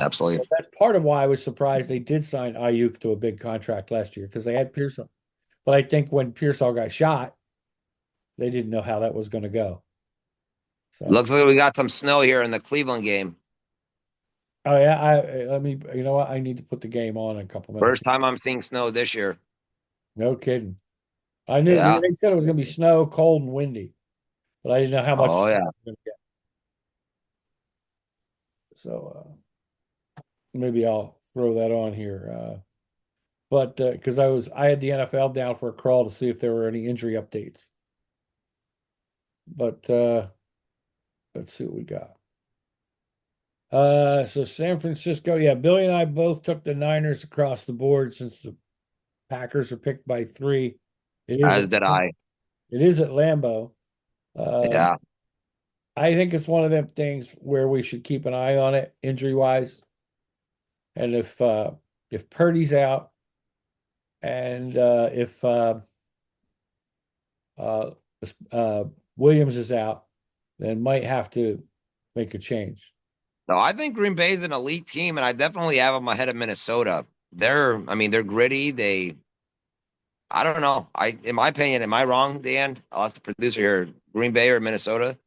Absolutely. That's part of why I was surprised they did sign Ayuk to a big contract last year because they had Pearsall. But I think when Pearsall got shot, they didn't know how that was going to go. So, Looks like we got some snow here in the Cleveland game. oh yeah, let me. You know what? I need to put the game on in a couple minutes. First time I'm seeing snow this year. No kidding. I knew Yeah. they said it was going to be snow, cold, and windy, but I didn't know how much Oh, snow yeah. we were gonna get. So maybe I'll throw that on here. But because I had the NFL down for a crawl to see if there were any injury updates. But let's see what we got. So San Francisco, yeah, Billy and I both took the Niners across the board since the Packers are picked by 3. It is As did I. it is at Lambeau. Um, Yeah. I think it's one of them things where we should keep an eye on it injury wise. And if Purdy's out and uh, Williams is out, then might have to make a change. No, I think Green Bay is an elite team, and I definitely have them ahead of Minnesota. They're gritty. I don't know. In my opinion, am I wrong, Dan? I'll ask the producer here. Green Bay or Minnesota?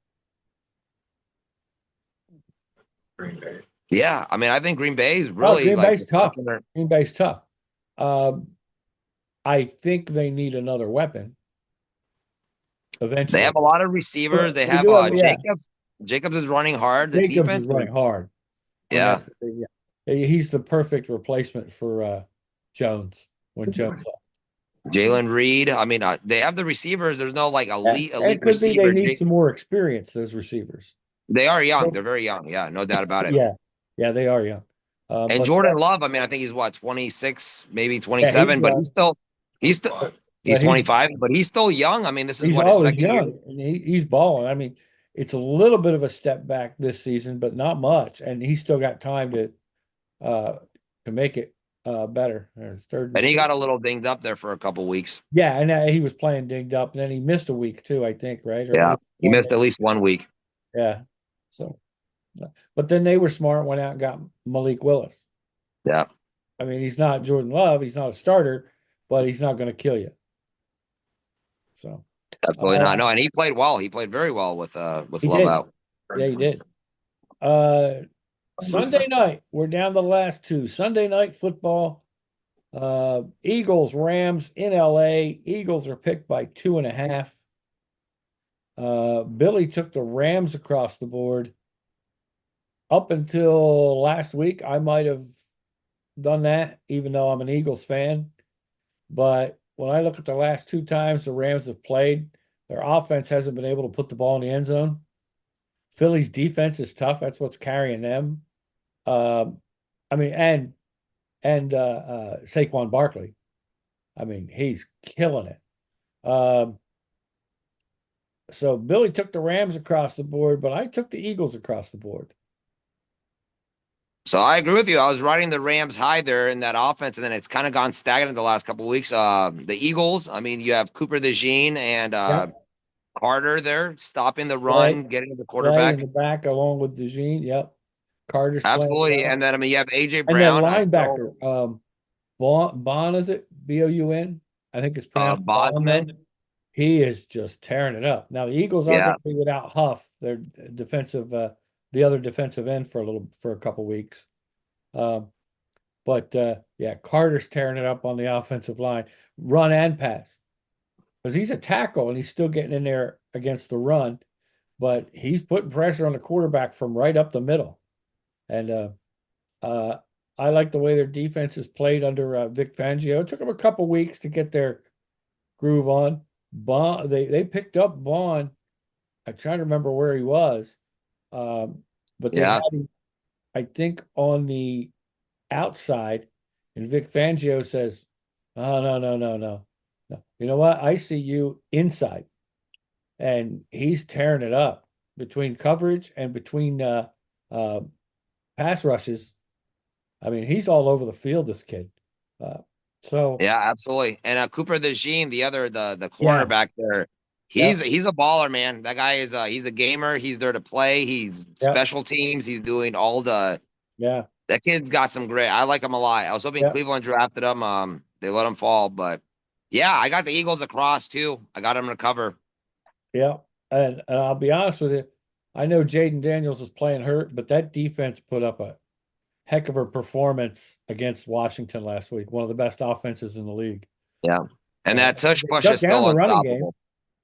Green Bay. Yeah, I mean, I think Green Bay is Oh, really Green like Bay's tough. Green Bay's tough. I think they need another weapon eventually. They have a lot of receivers. They have do have, yeah. Jacobs. Jacobs is running hard. The Jacobs defense is running hard. Yeah. Yeah. He's the perfect replacement for Jones when Jones left. Jalen Reed. I mean, they have the receivers. There's no like elite It could be receiver. they need some more experience, those receivers. They are young. They're very young. Yeah, no doubt about it. Yeah, they are young. And but Jordan Love, I mean, I think he's what, 26, maybe 27, but he's 25, but he's still young. I mean, this is what his second year. And he's balling. I mean, it's a little bit of a step back this season, but not much. And he's still got time to make it better. And he got a little dinged up there for a couple weeks. Yeah, and he was playing dinged up, and then he missed a week too, I think, right? Yeah, he missed at least 1 week. Yeah. So, but then they were smart, went out and got Malik Willis. Yeah. I mean, he's not Jordan Love. He's not a starter, but he's not going to kill you. So. Absolutely not. No, and he played well. He played very well with Love out. Yeah, he did. Sunday night, we're down to the last 2. Sunday night football. Eagles, Rams in LA. Eagles are picked by 2.5. Billy took the Rams across the board. Up until last week, I might have done that, even though I'm an Eagles fan. But when I look at the last 2 times the Rams have played, their offense hasn't been able to put the ball in the end zone. Philly's defense is tough. That's what's carrying them. I mean, and Saquon Barkley. I mean, he's killing it. So Billy took the Rams across the board, but I took the Eagles across the board. So I agree with you. I was riding the Rams high there in that offense, and then it's kind of gone stagnant the last couple of weeks. The Eagles, I mean, you have Cooper DeJean and Yep. Carter there stopping the Slay, run, getting to the Slay in quarterback. the back along with DeJean. Yep. Carter's playing Absolutely. well. And then I mean you have AJ And then Brown, still linebacker, Bond, is it? Boun? I think it's pronounced Bond though. Bosman. He is just tearing it up. Now the Eagles are Yeah. going to be without Huff, their defensive, the other defensive end for a couple weeks. But yeah, Carter's tearing it up on the offensive line, run and pass, because he's a tackle and he's still getting in there against the run, but he's putting pressure on the quarterback from right up the middle. And I like the way their defense is played under Vic Fangio. It took them a couple weeks to get their groove on. Bond, they picked up Bond. I'm trying to remember where he was, but they Yeah. had him, I think, on the outside, and Vic Fangio says, "Oh no. You know what? I see you inside," and he's tearing it up between coverage and between pass rushes. I mean, he's all over the field, this kid. Uh, so Yeah, absolutely. And Cooper DeJean, the yeah, cornerback there, yeah, he's a baller, man. That guy is he's a gamer. He's there to play. He's yeah, special teams. He's doing all the yeah, that kid's got some grit. I like him a lot. I was hoping yeah, Cleveland drafted him. They let him fall, but yeah, I got the Eagles across too. I got him to cover. yeah. And I'll be honest with you, I know Jaden Daniels is playing hurt, but that defense put up a heck of a performance against Washington last week, one of the best offenses in the league. Yeah. And that tush They push shut is down still the running game. unstoppable.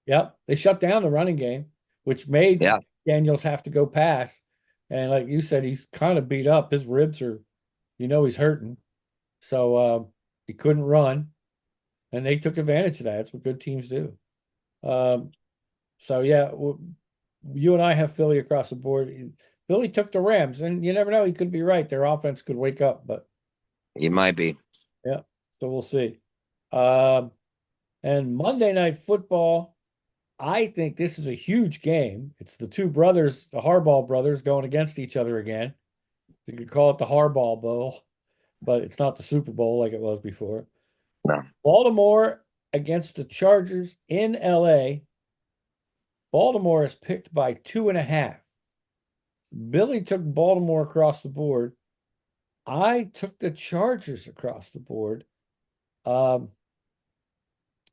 Yep. They shut down the running game, which made Yeah. Daniels have to go pass. And like you said, he's kind of beat up. His ribs are, he's hurting. So he couldn't run. And they took advantage of that. That's what good teams do. Um, so yeah, you and I have Philly across the board. Philly took the Rams, and you never know. He could be right. Their offense could wake up, but He might be. yeah. So we'll see. Um, and Monday Night Football, I think this is a huge game. It's the two brothers, the Harbaugh brothers, going against each other again. You could call it the Harbaugh Bowl, but it's not the Super Bowl like it was before. No. Baltimore against the Chargers in LA. Baltimore is picked by 2.5. Billy took Baltimore across the board. I took the Chargers across the board.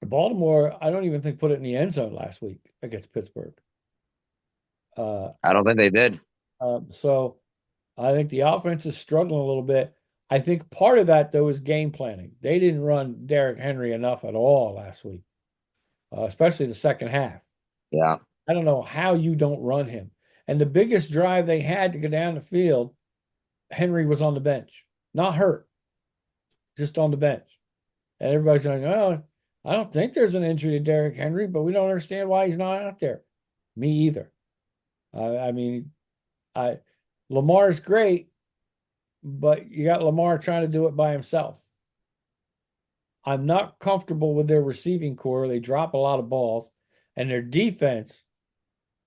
Baltimore, I don't even think put it in the end zone last week against Pittsburgh. I don't think they did. So I think the offense is struggling a little bit. I think part of that, though, is game planning. They didn't run Derrick Henry enough at all last week, especially the second half. Yeah. I don't know how you don't run him. And the biggest drive they had to go down the field, Henry was on the bench, not hurt, just on the bench. And everybody's going, "Oh, I don't think there's an injury to Derrick Henry, but we don't understand why he's not out there." Me either. I mean, Lamar's great, but you got Lamar trying to do it by himself. I'm not comfortable with their receiving core. They drop a lot of balls, and their defense,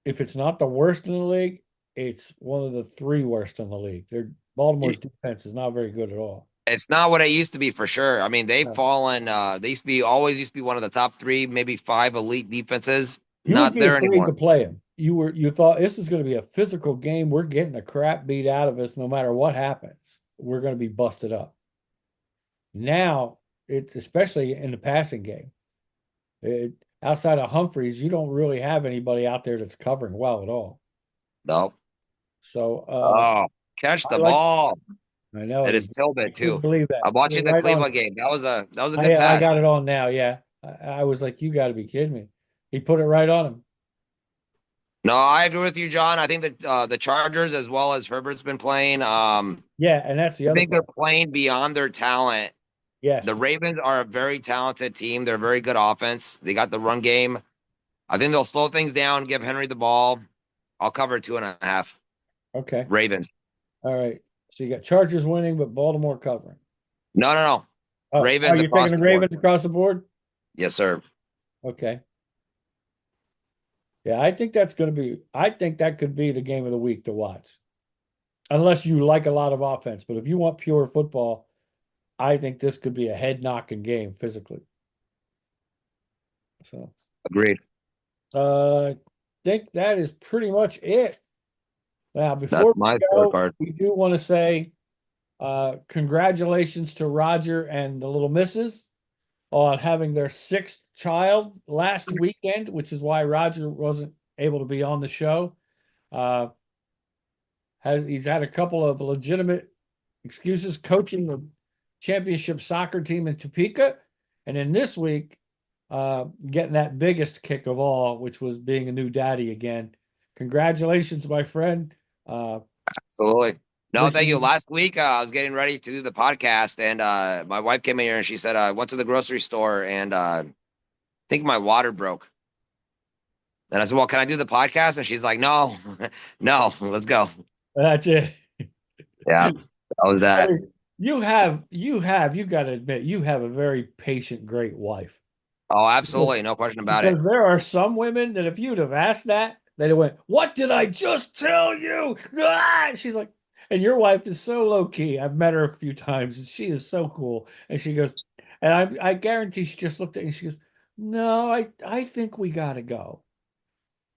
if it's not the worst in the league, it's one of the three worst in the league. Baltimore's defense is not very good at all. It's not what it used to be for sure. I mean, they've No. fallen. They used to be one of the top 3, maybe 5 elite defenses. You Not would be there afraid anymore. to play him. You thought this is going to be a physical game. We're getting the crap beat out of us no matter what happens. We're going to be busted up. Now it's especially in the passing game. Outside of Humphreys, you don't really have anybody out there that's covering well at all. No. So Catch the I like- ball. I know It is I Tilbit couldn't too. believe that. I'm watching the Right Cleveland on. game. That was a good I pass. got it on now. Yeah, I was like, you got to be kidding me. He put it right on him. No, I agree with you, John. I think that the Chargers, as well as Herbert's been playing, Yeah, and that's the I other think part. they're playing beyond their talent. Yes, The Ravens are a very talented team. They're a very good offense. They got the run game. I think they'll slow things down, give Henry the ball. I'll cover 2.5. okay, Ravens. all right. So you got Chargers winning, but Baltimore covering. No. Oh, Ravens you're across taking the the board. Ravens across the board? Yes, sir. Okay. Yeah, I think that could be the game of the week to watch. unless you like a lot of offense. But if you want pure football, I think this could be a head knocking game physically. So, Agreed. I think that is pretty much it. Now, That's before my we go, scorecard. we do want to say congratulations to Roger and the little missus on having their 6th child last weekend, which is why Roger wasn't able to be on the show. He's had a couple of legitimate excuses coaching the championship soccer team in Topeka, and then this week, getting that biggest kick of all, which was being a new daddy again. Congratulations, my friend. Absolutely. No, thank you. Wishing- Last week, I was getting ready to do the podcast, and my wife came in here and she said, I went to the grocery store and I think my water broke. And I said, well, can I do the podcast? And she's like, no, no, let's go. That's it. Yeah, that was I that. mean, you got to admit, you have a very patient, great wife. Oh, absolutely. No question about it. Because there are some women that if you'd have asked that, they'd have went, "What did I just tell you?" Ah! She's like, and your wife is so low key. I've met her a few times, and she is so cool. And she goes, and I guarantee she just looked at me and she goes, "No, I think we got to go."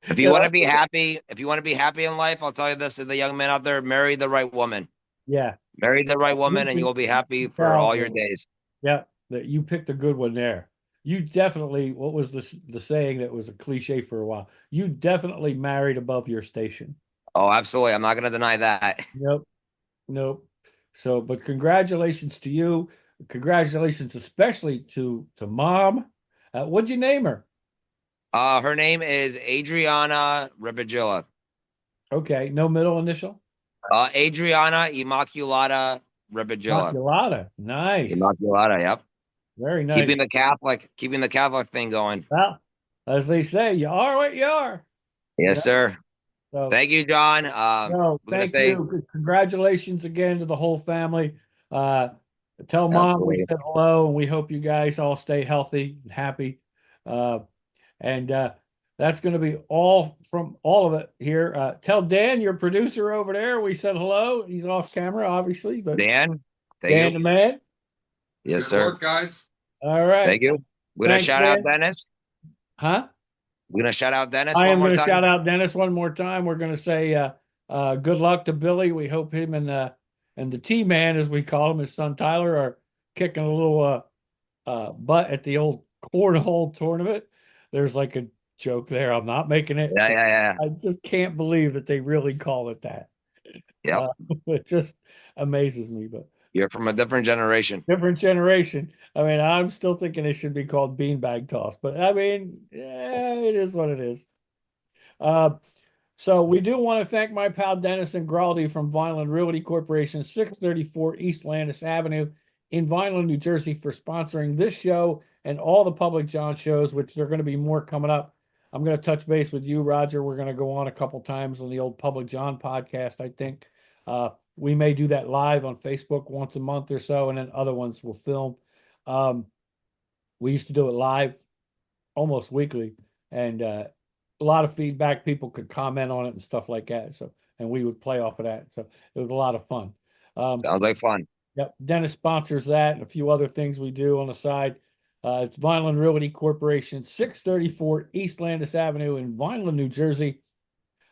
If you want to be happy, in life, I'll tell you this to the young men out there, marry the right woman. Yeah, Marry the right woman and you'll be happy for all your days. yeah, that you picked a good one there. You definitely, what was the saying that was a cliche for a while? You definitely married above your station. Oh, absolutely. I'm not going to deny that. Nope, nope. So, but congratulations to you. Congratulations, especially to mom. What'd you name her? Her name is Adriana Ribagilla. Okay, no middle initial. Adriana Immaculata Ribagilla. Immaculata, nice, Immaculata, yep. very nice. Keeping the Catholic thing going. Well, as they say, you are what you are. Yes, Yeah. sir. So, Thank you, John. no, we're gonna thank say you. Congratulations again to the whole family. Tell mom Absolutely. we said hello, and we hope you guys all stay healthy and happy. And that's going to be all from all of it here. Tell Dan, your producer over there, we said hello. He's off camera, obviously, but Dan. Dan Thank the you. man. Yes, Good sir. work, guys. All right. Thank you. We're gonna Thanks, shout out Dan. Dennis. Huh? We're gonna shout out Dennis I one am more going to time. shout out Dennis one more time. We're going to say good luck to Billy. We hope him and the T-Man, as we call him, his son Tyler, are kicking a little butt at the old cornhole tournament. There's like a joke there. I'm not making it. Yeah. I just can't believe that they really call it that. Yep. It just amazes me, but You're from a different generation. different generation. I mean, I'm still thinking it should be called beanbag toss, but I mean, it is what it is. So we do want to thank my pal Dennis and Graldi from Vineland Realty Corporation, 634 East Landis Avenue in Vineland, New Jersey, for sponsoring this show and all the Public John shows, which there are going to be more coming up. I'm going to touch base with you, Roger. We're going to go on a couple times on the old Public John podcast, I think. We may do that live on Facebook once a month or so, and then other ones will film. We used to do it live almost weekly, and a lot of feedback. People could comment on it and stuff like that. So, and we would play off of that. So it was a lot of fun. Sounds like fun. Yep. Dennis sponsors that and a few other things we do on the side. It's Vineland Realty Corporation, 634 East Landis Avenue in Vineland, New Jersey.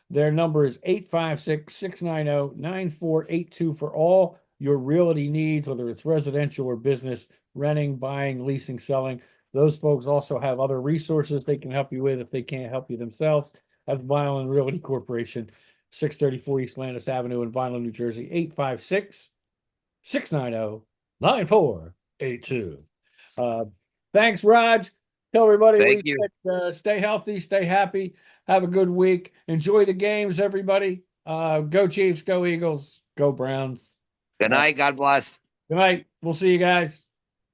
Their number is 856-690-9482 for all your realty needs, whether it's residential or business, renting, buying, leasing, selling. Those folks also have other resources they can help you with if they can't help you themselves. That's Vineland Realty Corporation, 634 East Landis Avenue in Vineland, New Jersey, 856-690-9482. Thanks, Raj. Tell everybody Thank you. Stay healthy, stay happy, have a good week. Enjoy the games, everybody. Go Chiefs, go Eagles, go Browns. Good night. God bless. Good night. We'll see you guys.